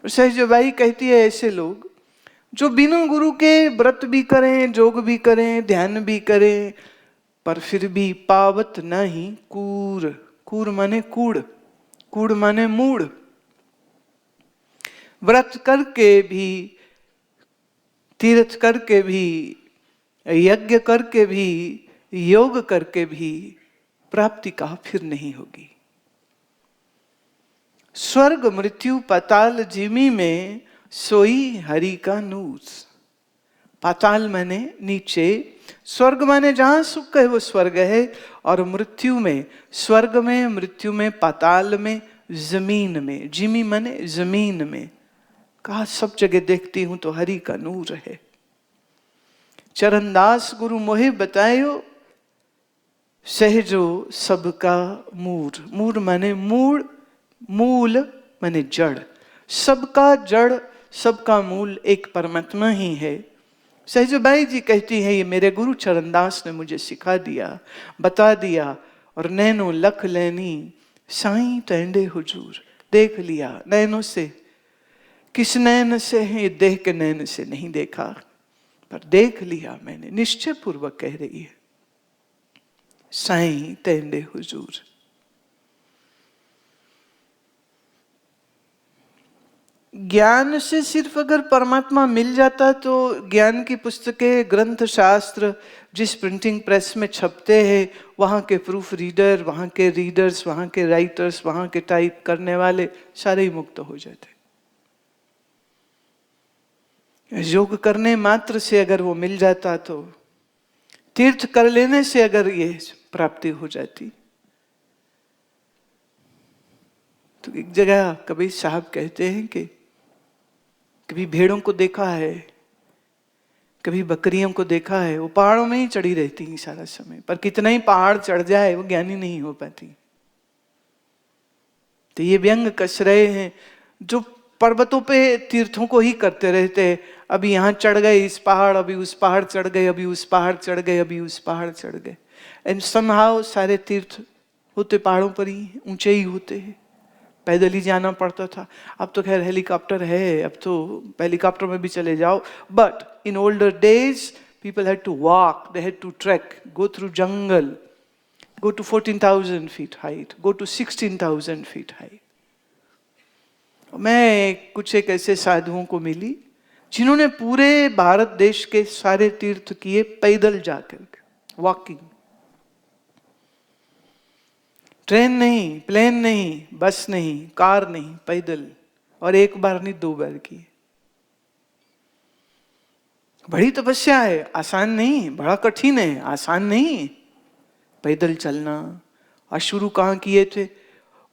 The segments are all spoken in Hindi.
सहजबाई कहती है ऐसे लोग जो बिना गुरु के व्रत भी करें, जोग भी करें, ध्यान भी करें, पर फिर भी पावत नहीं कूर। कूर माने कूड़, कूड़ माने मूड। व्रत करके भी, तीर्थ करके भी, यज्ञ करके भी, योग करके भी प्राप्ति कहा फिर नहीं होगी। स्वर्ग मृत्यु पाताल जिमी में सोई हरि का नूर। पाताल माने नीचे, स्वर्ग माने जहां सुख है वो स्वर्ग है, और मृत्यु में, स्वर्ग में, मृत्यु में, पाताल में, जमीन में, जिमी माने जमीन में, कहा सब जगह देखती हूं तो हरि का नूर है। चरणदास गुरु मोहे बतायो सहजो सबका मूर। मूर माने मूल, मूल माने जड़। सबका जड़, सबका मूल एक परमात्मा ही है। सहजबाई जी कहती है ये मेरे गुरु चरणदास ने मुझे सिखा दिया, बता दिया, और नैनो लख लेनी साईं तेंडे हुजूर। देख लिया नैनों से। किस नैन से है? देह के नैन से नहीं देखा, पर देख लिया मैंने, निश्चय पूर्वक कह रही है। साईं तेंडे हुजूर। ज्ञान से सिर्फ अगर परमात्मा मिल जाता तो ज्ञान की पुस्तकें, ग्रंथ, शास्त्र जिस प्रिंटिंग प्रेस में छपते हैं, वहाँ के प्रूफ रीडर, वहाँ के रीडर्स, वहाँ के राइटर्स, वहाँ के टाइप करने वाले सारे ही मुक्त हो जाते। योग करने मात्र से अगर वो मिल जाता, तो तीर्थ कर लेने से अगर ये प्राप्ति हो जाती। तो एक जगह कबीर साहब कहते हैं कि कभी भेड़ों को देखा है, कभी बकरियों को देखा है, वो पहाड़ों में ही चढ़ी रहती हैं सारा समय, पर कितना ही पहाड़ चढ़ जाए वो ज्ञानी नहीं हो पाती। तो ये व्यंग कस रहे हैं जो पर्वतों पे तीर्थों को ही करते रहते हैं। अभी यहाँ चढ़ गए इस पहाड़, अभी उस पहाड़ चढ़ गए, अभी उस पहाड़ चढ़ गए, अभी उस पहाड़ चढ़ गए। एंड समहाउ सारे तीर्थ होते पहाड़ों पर ही, ऊंचे ही होते हैं। पैदल ही जाना पड़ता था। अब तो खैर हेलीकॉप्टर है, अब तो हेलीकॉप्टर में भी चले जाओ। But in older days people had to walk, they had to trek, go through jungle, go to 14,000 feet height, go to 16,000 feet height. मैं कुछ एक ऐसे साधुओं को मिली जिन्होंने पूरे भारत देश के सारे तीर्थ किए पैदल जाकर, वॉकिंग। ट्रेन नहीं, प्लेन नहीं, बस नहीं, कार नहीं, पैदल। और एक बार नहीं, 2 बार की। बड़ी तपस्या है, आसान नहीं, बड़ा कठिन है, आसान नहीं पैदल चलना। और शुरू कहाँ किए थे?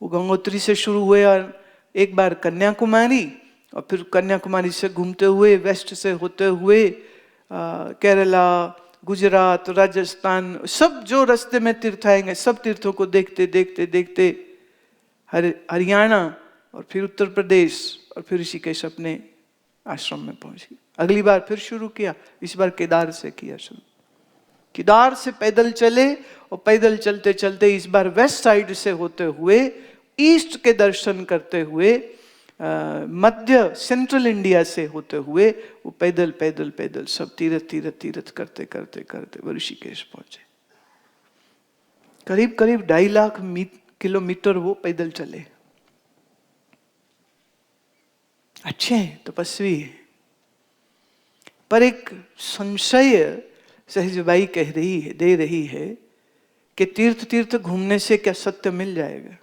वो गंगोत्री से शुरू हुए, और एक बार कन्याकुमारी, और फिर कन्याकुमारी से घूमते हुए वेस्ट से होते हुए केरला, गुजरात, राजस्थान, सब जो रास्ते में तीर्थ आएंगे सब तीर्थों को देखते देखते देखते हरियाणा, और फिर उत्तर प्रदेश, और फिर ऋषिकेश अपने आश्रम में पहुंची। अगली बार फिर शुरू किया, इस बार केदार से किया शुरू। केदार से पैदल चले, और पैदल चलते चलते इस बार वेस्ट साइड से होते हुए ईस्ट के दर्शन करते हुए मध्य सेंट्रल इंडिया से होते हुए वो पैदल पैदल पैदल सब तीर्थ तीर्थ तीर्थ करते करते करते वो ऋषिकेश पहुंचे। करीब करीब 2.5 लाख किलोमीटर वो पैदल चले। अच्छे हैं, तपस्वी है। पर एक संशय सहजबाई कह रही है, दे रही है कि तीर्थ तीर्थ घूमने से क्या सत्य मिल जाएगा?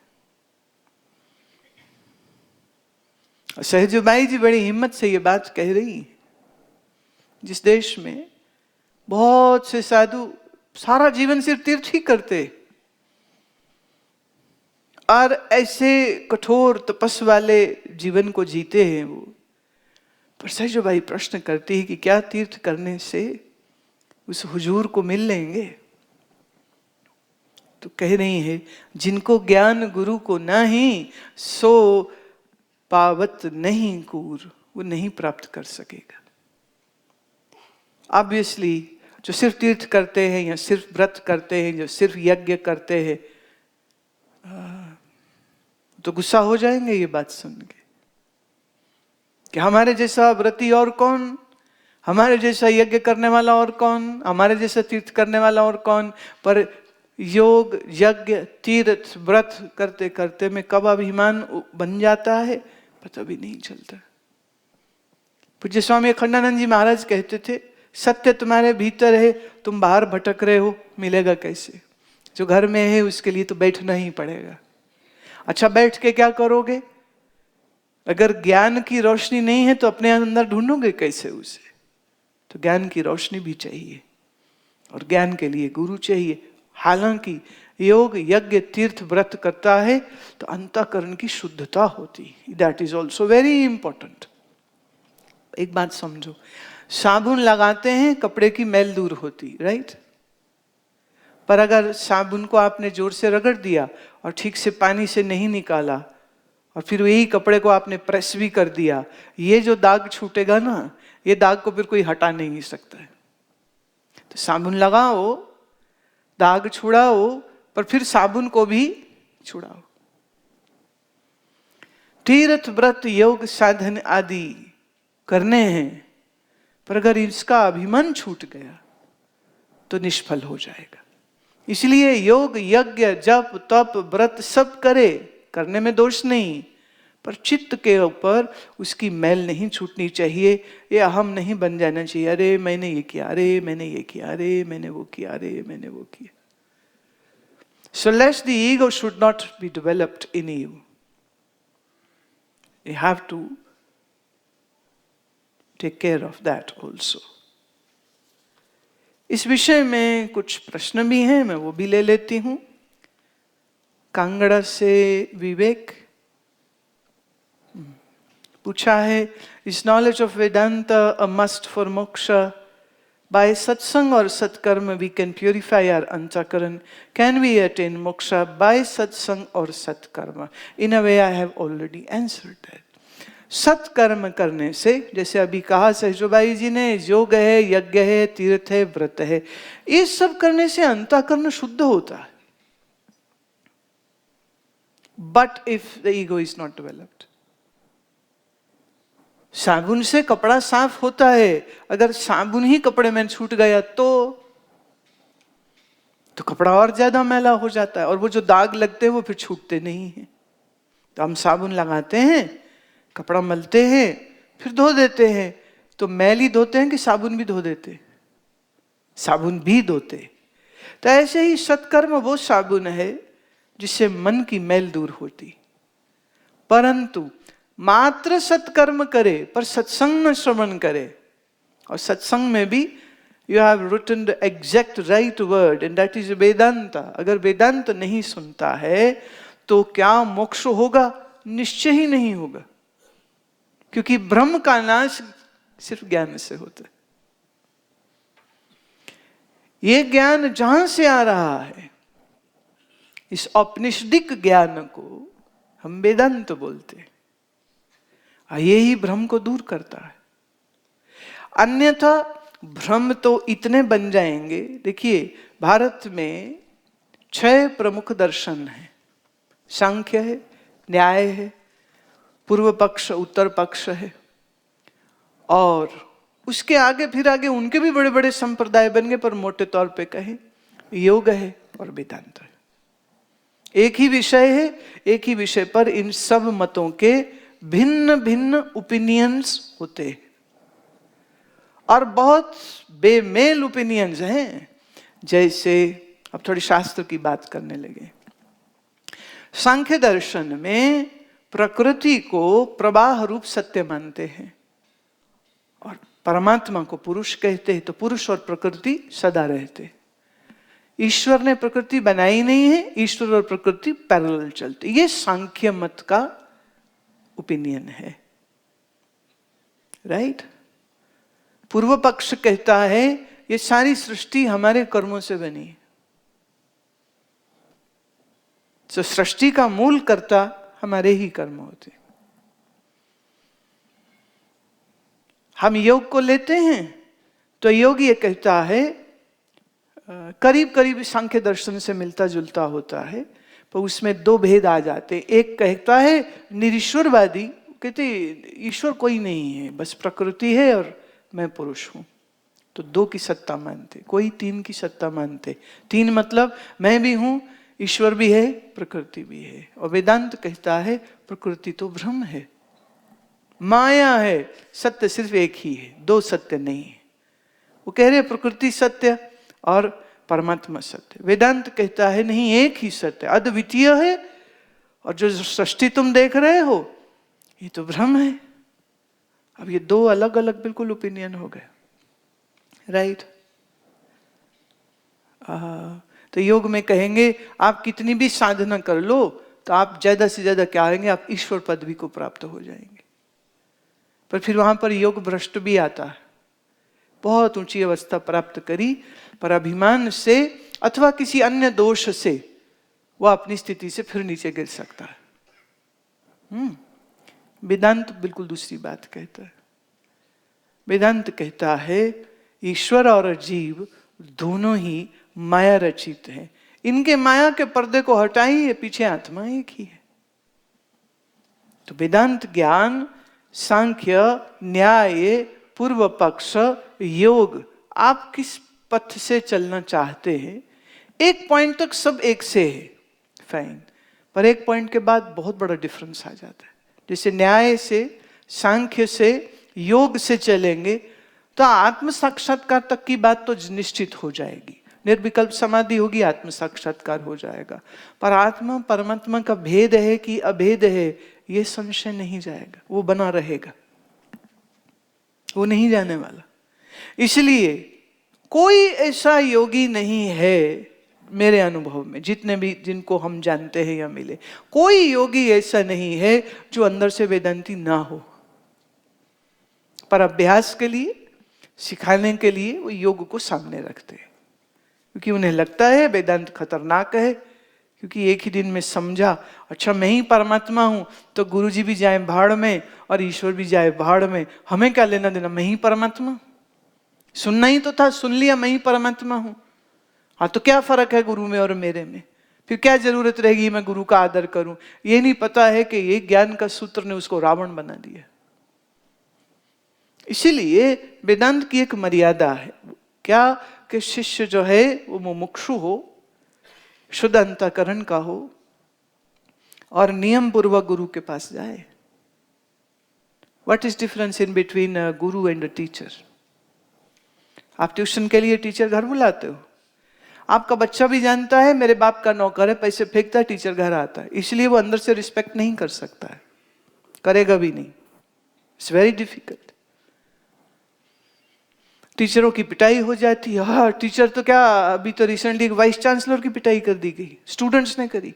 सहजबाई जी बड़ी हिम्मत से ये बात कह रही है। जिस देश में बहुत से साधु सारा जीवन सिर्फ तीर्थ ही करते, और ऐसे कठोर तपस्या वाले जीवन को जीते हैं वो, पर सहजबाई प्रश्न करती है कि क्या तीर्थ करने से उस हुजूर को मिल लेंगे? तो कह रही है, जिनको ज्ञान गुरु को नहीं, सो पावत नहीं कूर, वो नहीं प्राप्त कर सकेगा। ऑब्वियसली जो सिर्फ तीर्थ करते हैं या सिर्फ व्रत करते हैं, जो सिर्फ यज्ञ करते हैं, तो गुस्सा हो जाएंगे ये बात सुन के। कि हमारे जैसा व्रती और कौन, हमारे जैसा यज्ञ करने वाला और कौन, हमारे जैसा तीर्थ करने वाला और कौन। पर योग यज्ञ तीर्थ व्रत करते करते में कब अभिमान बन जाता है पता भी नहीं चलता। पूज्य स्वामी अखंडानंद जी महाराज कहते थे, सत्य तुम्हारे भीतर है, तुम बाहर भटक रहे हो, मिलेगा कैसे? जो घर में है उसके लिए तो बैठना ही पड़ेगा। अच्छा, बैठ के क्या करोगे? अगर ज्ञान की रोशनी नहीं है तो अपने अंदर ढूंढोगे कैसे उसे? तो ज्ञान की रोशनी भी चाहिए और ज्ञान के लिए गुरु चाहिए। हालांकि योग यज्ञ तीर्थ व्रत करता है तो अंतःकरण की शुद्धता होती, that is also very important. एक बात समझो, साबुन लगाते हैं कपड़े की मैल दूर होती, राइट? पर अगर साबुन को आपने जोर से रगड़ दिया और ठीक से पानी से नहीं निकाला और फिर यही कपड़े को आपने प्रेस भी कर दिया, ये जो दाग छूटेगा ना, ये दाग को फिर कोई हटा नहीं सकता है। तो साबुन लगाओ, दाग छुड़ाओ, पर फिर साबुन को भी छुड़ाओ। तीर्थ व्रत योग साधन आदि करने हैं, पर अगर इसका अभिमान छूट गया तो निष्फल हो जाएगा। इसलिए योग यज्ञ जप तप व्रत सब करे, करने में दोष नहीं, पर चित्त के ऊपर उसकी मैल नहीं छूटनी चाहिए। ये अहम नहीं बन जाना चाहिए, अरे मैंने ये किया, अरे मैंने ये किया, अरे मैंने वो किया, अरे मैंने वो किया। So lest the ego should not be developed in you, you have to take care of that also. इस विषय में कुछ प्रश्न भी हैं, मैं वो भी ले लेती हूं। कांगड़ा से विवेक पूछा है, is knowledge of Vedanta a must for moksha? By satsang और satkarma we can purify our antahkarana. Can we attain moksha by satsang और satkarma? In a way I have already answered that. सत्कर्म करने से, जैसे अभी कहा सहजोबाई जी ने, योग है, यज्ञ है, तीर्थ है, व्रत है, ये सब करने से अंतःकरण शुद्ध होता है। But if the ego is not developed, साबुन से कपड़ा साफ होता है, अगर साबुन ही कपड़े में छूट गया तो कपड़ा और ज्यादा मैला हो जाता है, और वो जो दाग लगते हैं वो फिर छूटते नहीं हैं। तो हम साबुन लगाते हैं, कपड़ा मलते हैं, फिर धो देते हैं, तो मैल ही धोते हैं कि साबुन भी धो देते? साबुन भी धोते। तो ऐसे ही सत्कर्म वो साबुन है जिससे मन की मैल दूर होती। परंतु मात्र सत्कर्म करे पर सत्संग न श्रवण करे, और सत्संग में भी you have written the exact right word and that is Vedanta. अगर वेदांत नहीं सुनता है तो क्या मोक्ष होगा? निश्चय ही नहीं होगा, क्योंकि ब्रह्म का नाश सिर्फ ज्ञान से होता है। ये ज्ञान जहां से आ रहा है, इस औपनिषदिक ज्ञान को हम वेदांत बोलते हैं, ये ही भ्रम को दूर करता है। अन्यथा भ्रम तो इतने बन जाएंगे। देखिए, भारत में 6 प्रमुख दर्शन हैं। सांख्य है, न्याय है, पूर्व पक्ष उत्तर पक्ष है, और उसके आगे फिर आगे उनके भी बड़े बड़े संप्रदाय बन गए, पर मोटे तौर पे कहें योग है और वेदांत है। एक ही विषय है, एक ही विषय पर इन सब मतों के भिन्न भिन्न ओपिनियंस होते हैं, और बहुत बेमेल ओपिनियंस हैं। जैसे अब थोड़ी शास्त्र की बात करने लगे। सांख्य दर्शन में प्रकृति को प्रवाह रूप सत्य मानते हैं और परमात्मा को पुरुष कहते हैं, तो पुरुष और प्रकृति सदा रहते। ईश्वर ने प्रकृति बनाई नहीं है, ईश्वर और प्रकृति पैरेलल चलते। ये सांख्य मत का ओपिनियन है, राइट? पूर्व पक्ष कहता है ये सारी सृष्टि हमारे कर्मों से बनी, तो सृष्टि का मूल कर्ता हमारे ही कर्म होते। हम योग को लेते हैं तो योग ये कहता है, करीब करीब सांख्य दर्शन से मिलता जुलता होता है, पर उसमें 2 भेद आ जाते। एक कहता है निरीश्वरवादी, कहते ईश्वर कोई नहीं है, बस प्रकृति है और मैं पुरुष हूं। तो 2 की सत्ता मानते, कोई 3 की सत्ता मानते। 3 मतलब मैं भी हूं, ईश्वर भी है, प्रकृति भी है। और वेदांत कहता है प्रकृति तो भ्रम है, माया है, सत्य सिर्फ एक ही है, 2 सत्य नहीं है। वो कह रहे प्रकृति सत्य और परमात्मा सत्य। वेदांत कहता है नहीं, एक ही सत्य, अद्वितीय है, और जो सृष्टि तुम देख रहे हो ये तो भ्रम है। अब ये 2 अलग अलग बिल्कुल ओपिनियन हो गए, राइट। तो योग में कहेंगे आप कितनी भी साधना कर लो तो आप ज्यादा से ज्यादा क्या होंगे, आप ईश्वर पदवी को प्राप्त हो जाएंगे। पर फिर वहां पर योग भ्रष्ट भी आता है। बहुत ऊंची अवस्था प्राप्त करी पर अभिमान से अथवा किसी अन्य दोष से वह अपनी स्थिति से फिर नीचे गिर सकता है। वेदांत बिल्कुल दूसरी बात कहता है। वेदांत कहता है ईश्वर और जीव दोनों ही माया रचित हैं। इनके माया के पर्दे को हटाइए, पीछे आत्मा एक ही है। तो वेदांत ज्ञान, सांख्य, न्याय, पूर्व पक्ष, योग, आप किस पथ से चलना चाहते हैं, एक पॉइंट तक सब एक से है, फाइन। पर एक पॉइंट के बाद बहुत बड़ा डिफरेंस आ जाता है। जैसे न्याय से, सांख्य से, योग से चलेंगे तो आत्म साक्षात्कार तक की बात तो निश्चित हो जाएगी। निर्विकल्प समाधि होगी, आत्म साक्षात्कार हो जाएगा। पर आत्मा परमात्मा का भेद है कि अभेद है, ये संशय नहीं जाएगा, वो बना रहेगा, वो नहीं जाने वाला। इसलिए कोई ऐसा योगी नहीं है मेरे अनुभव में, जितने भी जिनको हम जानते हैं या मिले, कोई योगी ऐसा नहीं है जो अंदर से वेदांती ना हो। पर अभ्यास के लिए, सिखाने के लिए वो योग को सामने रखते हैं, क्योंकि उन्हें लगता है वेदांत खतरनाक है। क्योंकि एक ही दिन में समझा अच्छा मैं ही परमात्मा हूं, तो गुरुजी भी जाए भाड़ में और ईश्वर भी जाए भाड़ में, हमें क्या लेना देना, मैं ही परमात्मा। सुनना ही तो था, सुन लिया मैं ही परमात्मा हूं, हाँ तो क्या फर्क है गुरु में और मेरे में, फिर क्या जरूरत रहेगी मैं गुरु का आदर करूं। ये नहीं पता है कि ये ज्ञान का सूत्र ने उसको रावण बना दिया। इसीलिए वेदांत की एक मर्यादा है, क्या कि शिष्य जो है वो मुमुक्षु हो, शुद्ध अंतःकरण का हो और नियम पूर्वक गुरु के पास जाए। What is difference in between a Guru and a teacher? आप ट्यूशन के लिए टीचर घर बुलाते हो, आपका बच्चा भी जानता है मेरे बाप का नौकर है, पैसे फेंकता है, टीचर घर आता है, इसलिए वो अंदर से रिस्पेक्ट नहीं कर सकता है, करेगा भी नहीं। It's very difficult. टीचरों की पिटाई हो जाती है, हाँ टीचर तो क्या, अभी तो रिसेंटली वाइस चांसलर की पिटाई कर दी गई, स्टूडेंट्स ने करी।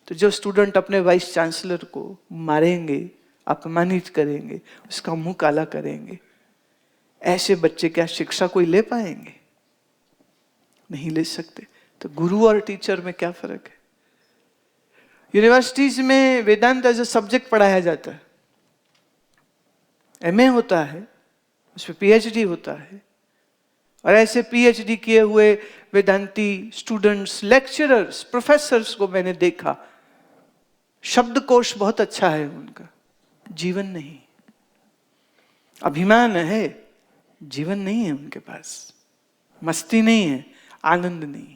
तो जो स्टूडेंट अपने वाइस चांसलर को मारेंगे, अपमानित करेंगे, उसका मुंह काला करेंगे, ऐसे बच्चे क्या शिक्षा कोई ले पाएंगे? नहीं ले सकते। तो गुरु और टीचर में क्या फर्क है? यूनिवर्सिटीज में वेदांत एज ए सब्जेक्ट पढ़ाया जाता है, एमए होता है, उसमें पीएचडी होता है, और ऐसे पीएचडी किए हुए वेदांती स्टूडेंट्स, लेक्चरर्स, प्रोफेसर्स को मैंने देखा, शब्दकोश बहुत अच्छा है उनका, जीवन नहीं, अभिमान है, जीवन नहीं है उनके पास, मस्ती नहीं है, आनंद नहीं।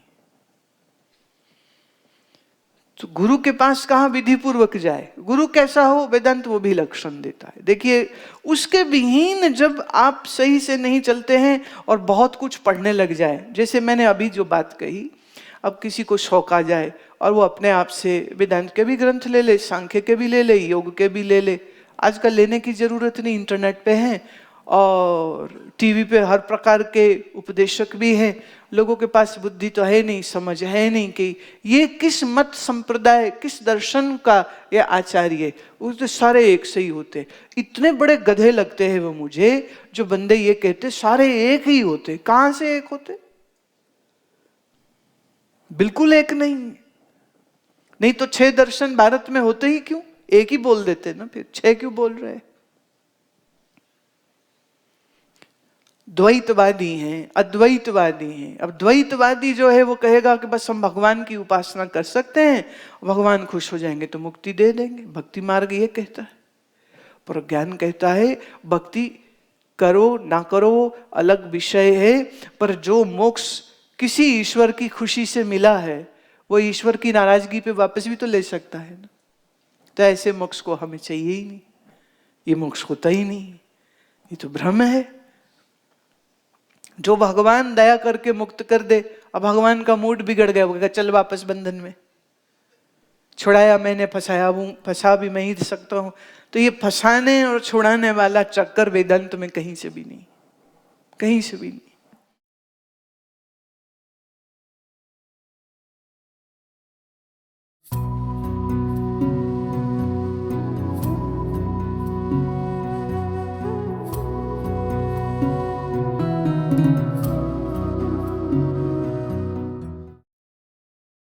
तो गुरु के पास कहाँ विधि पूर्वक जाए? गुरु कैसा हो वेदांत वो भी लक्षण देता है। देखिए उसके विहीन जब आप सही से नहीं चलते हैं और बहुत कुछ पढ़ने लग जाए, जैसे मैंने अभी जो बात कही, अब किसी को शौक आ जाए और वो अपने आप से वेदांत के भी ग्रंथ ले ले, सांख्य के भी ले ले, योग के भी ले ले। आजकल लेने की जरूरत नहीं, इंटरनेट पे है और टीवी पे हर प्रकार के उपदेशक भी हैं। लोगों के पास बुद्धि तो है नहीं, समझ है नहीं कि ये किस मत संप्रदाय, किस दर्शन का ये आचार्य, वो तो सारे एक से ही होते। इतने बड़े गधे लगते हैं वो मुझे जो बंदे ये कहते सारे एक ही होते। कहां से एक होते? बिल्कुल एक नहीं। नहीं तो 6 दर्शन भारत में होते ही क्यों? एक ही बोल देते ना, फिर 6 क्यों बोल रहे? द्वैतवादी हैं, अद्वैतवादी हैं। अब द्वैतवादी जो है वो कहेगा कि बस हम भगवान की उपासना कर सकते हैं, भगवान खुश हो जाएंगे तो मुक्ति दे देंगे। भक्ति मार्ग ये कहता है। पर ज्ञान कहता है भक्ति करो ना करो अलग विषय है, पर जो मोक्ष किसी ईश्वर की खुशी से मिला है वो ईश्वर की नाराजगी पे वापस भी तो ले सकता है ना। तो ऐसे मोक्ष को हमें चाहिए ही नहीं, ये मोक्ष होता ही नहीं, ये तो भ्रम है। जो भगवान दया करके मुक्त कर दे, अब भगवान का मूड बिगड़ गया, वो चल वापस बंधन में, छुड़ाया मैंने फंसा भी मैं ही सकता हूं। तो ये फंसाने और छुड़ाने वाला चक्कर वेदांत में कहीं से भी नहीं, कहीं से भी नहीं।